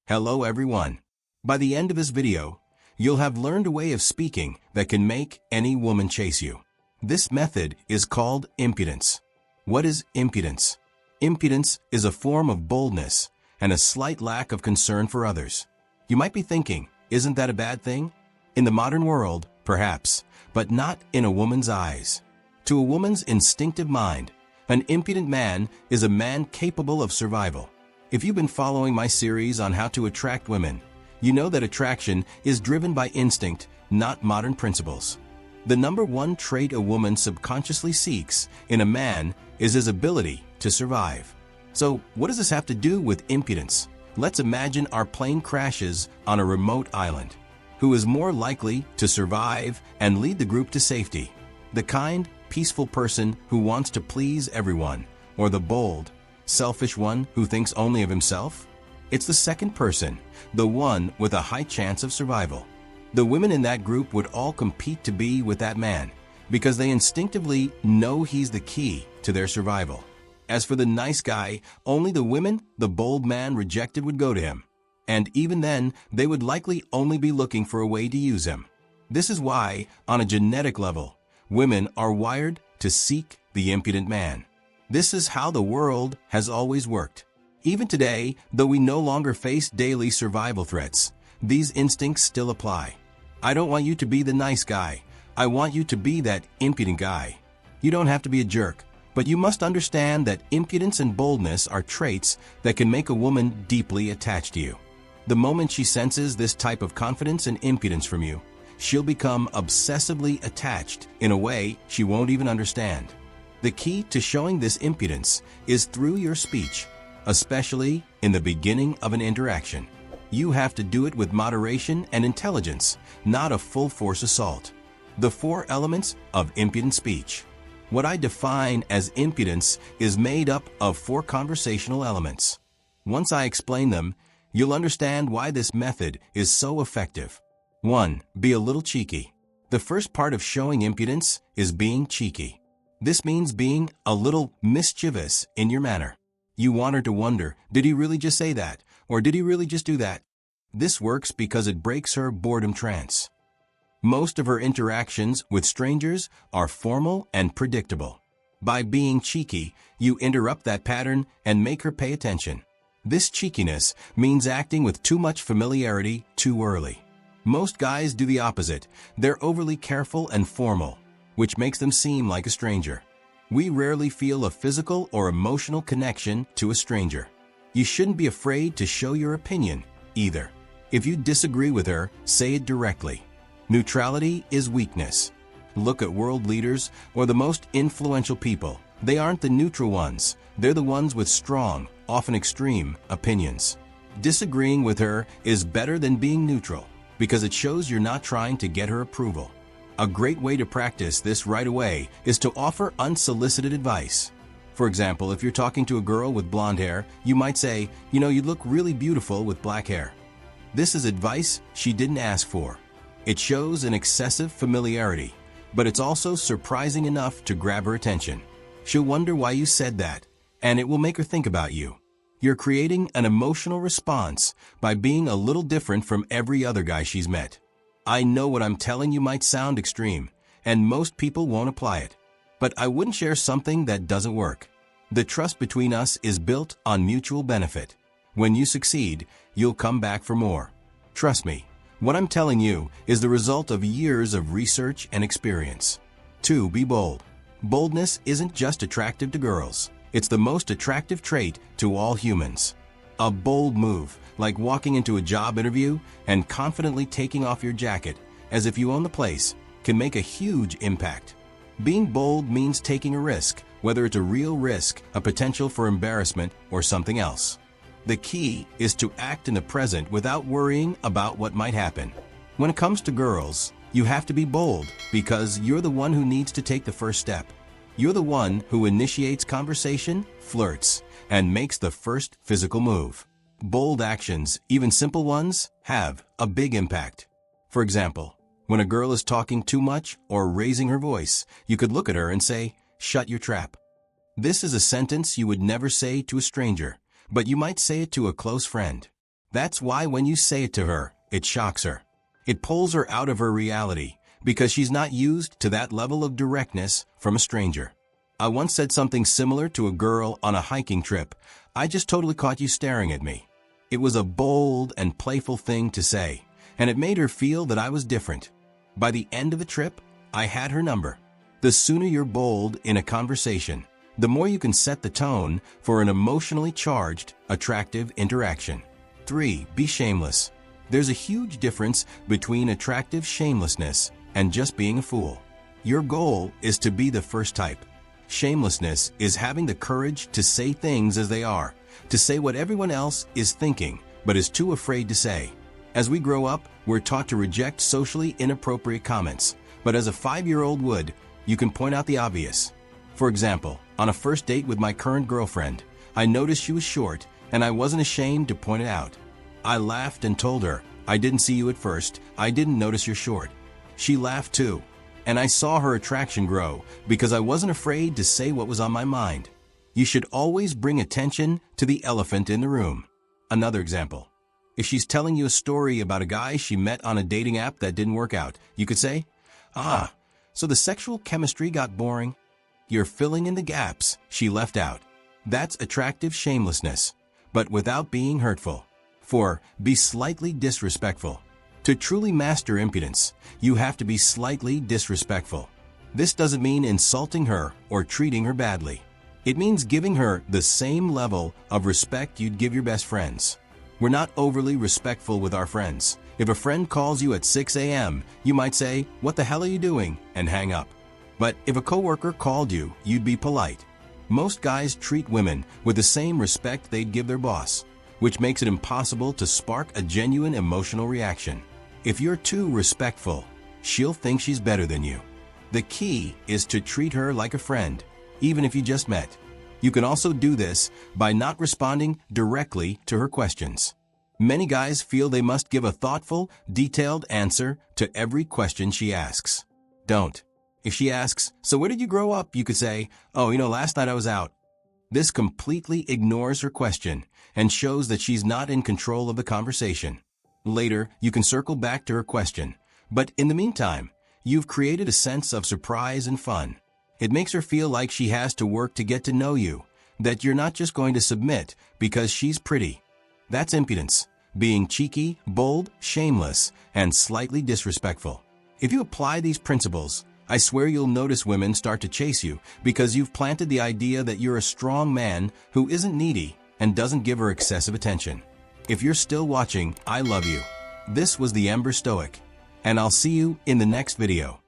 Hello everyone. By the end of this video, you'll have learned a way of speaking that can make any woman chase you. This method is called impudence. What is impudence? Impudence is a form of boldness and a slight lack of concern for others. You might be thinking, isn't that a bad thing? In the modern world, perhaps, but not in a woman's eyes. To a woman's instinctive mind, an impudent man is a man capable of survival. If you've been following my series on how to attract women, you know that attraction is driven by instinct, not modern principles. The number one trait a woman subconsciously seeks in a man is his ability to survive. So, what does this have to do with impudence? Let's imagine our plane crashes on a remote island. Who is more likely to survive and lead the group to safety? The kind, peaceful person who wants to please everyone, or the bold, selfish one who thinks only of himself? It's the second person, the one with a high chance of survival. The women in that group would all compete to be with that man because they instinctively know he's the key to their survival. As for the nice guy, only the women the bold man rejected would go to him. And even then, they would likely only be looking for a way to use him. This is why, on a genetic level, women are wired to seek the impudent man. This is how the world has always worked. Even today, though we no longer face daily survival threats, these instincts still apply. I don't want you to be the nice guy. I want you to be that impudent guy. You don't have to be a jerk, but you must understand that impudence and boldness are traits that can make a woman deeply attached to you. The moment she senses this type of confidence and impudence from you, she'll become obsessively attached in a way she won't even understand. The key to showing this impudence is through your speech, especially in the beginning of an interaction. You have to do it with moderation and intelligence, not a full-force assault. The 4 elements of impudent speech. What I define as impudence is made up of 4 conversational elements. Once I explain them, you'll understand why this method is so effective. 1. Be a little cheeky. The first part of showing impudence is being cheeky. This means being a little mischievous in your manner. You want her to wonder, did he really just say that? Or did he really just do that? This works because it breaks her boredom trance. Most of her interactions with strangers are formal and predictable. By being cheeky, you interrupt that pattern and make her pay attention. This cheekiness means acting with too much familiarity too early. Most guys do the opposite. They're overly careful and formal, which makes them seem like a stranger. We rarely feel a physical or emotional connection to a stranger. You shouldn't be afraid to show your opinion, either. If you disagree with her, say it directly. Neutrality is weakness. Look at world leaders or the most influential people. They aren't the neutral ones. They're the ones with strong, often extreme, opinions. Disagreeing with her is better than being neutral because it shows you're not trying to get her approval. A great way to practice this right away is to offer unsolicited advice. For example, if you're talking to a girl with blonde hair, you might say, you look really beautiful with black hair. This is advice she didn't ask for. It shows an excessive familiarity, but it's also surprising enough to grab her attention. She'll wonder why you said that, and it will make her think about you. You're creating an emotional response by being a little different from every other guy she's met. I know what I'm telling you might sound extreme, and most people won't apply it. But I wouldn't share something that doesn't work. The trust between us is built on mutual benefit. When you succeed, you'll come back for more. Trust me, what I'm telling you is the result of years of research and experience. 2. Be bold. Boldness isn't just attractive to girls. It's the most attractive trait to all humans. A bold move, like walking into a job interview and confidently taking off your jacket as if you own the place, can make a huge impact. Being bold means taking a risk, whether it's a real risk, a potential for embarrassment, or something else. The key is to act in the present without worrying about what might happen. When it comes to girls, you have to be bold because you're the one who needs to take the first step. You're the one who initiates conversation, flirts, and makes the first physical move. Bold actions, even simple ones, have a big impact. For example, when a girl is talking too much or raising her voice, you could look at her and say, "Shut your trap." This is a sentence you would never say to a stranger, but you might say it to a close friend. That's why when you say it to her, it shocks her. It pulls her out of her reality because she's not used to that level of directness from a stranger. I once said something similar to a girl on a hiking trip. I just totally caught you staring at me. It was a bold and playful thing to say, and it made her feel that I was different. By the end of the trip, I had her number. The sooner you're bold in a conversation, the more you can set the tone for an emotionally charged, attractive interaction. 3. Be shameless. There's a huge difference between attractive shamelessness and just being a fool. Your goal is to be the first type. Shamelessness is having the courage to say things as they are, to say what everyone else is thinking but is too afraid to say. As we grow up, we're taught to reject socially inappropriate comments, but as a 5-year-old would, you can point out the obvious. For example, on a first date with my current girlfriend, I noticed she was short and I wasn't ashamed to point it out. I laughed and told her, "I didn't see you at first, I didn't notice you're short." She laughed too, and I saw her attraction grow because I wasn't afraid to say what was on my mind. You should always bring attention to the elephant in the room. Another example. If she's telling you a story about a guy she met on a dating app that didn't work out, you could say, so the sexual chemistry got boring. You're filling in the gaps she left out. That's attractive shamelessness, but without being hurtful. 4. Be slightly disrespectful. To truly master impudence, you have to be slightly disrespectful. This doesn't mean insulting her or treating her badly. It means giving her the same level of respect you'd give your best friends. We're not overly respectful with our friends. If a friend calls you at 6 a.m., you might say, "What the hell are you doing?" and hang up. But if a coworker called you, you'd be polite. Most guys treat women with the same respect they'd give their boss, which makes it impossible to spark a genuine emotional reaction. If you're too respectful, she'll think she's better than you. The key is to treat her like a friend, even if you just met. You can also do this by not responding directly to her questions. Many guys feel they must give a thoughtful, detailed answer to every question she asks. Don't. If she asks, "So where did you grow up?" you could say, "Last night I was out." This completely ignores her question and shows that she's not in control of the conversation. Later, you can circle back to her question, but in the meantime, you've created a sense of surprise and fun. It makes her feel like she has to work to get to know you, that you're not just going to submit because she's pretty. That's impudence, being cheeky, bold, shameless, and slightly disrespectful. If you apply these principles, I swear you'll notice women start to chase you because you've planted the idea that you're a strong man who isn't needy and doesn't give her excessive attention. If you're still watching, I love you. This was the Ember Stoic, and I'll see you in the next video.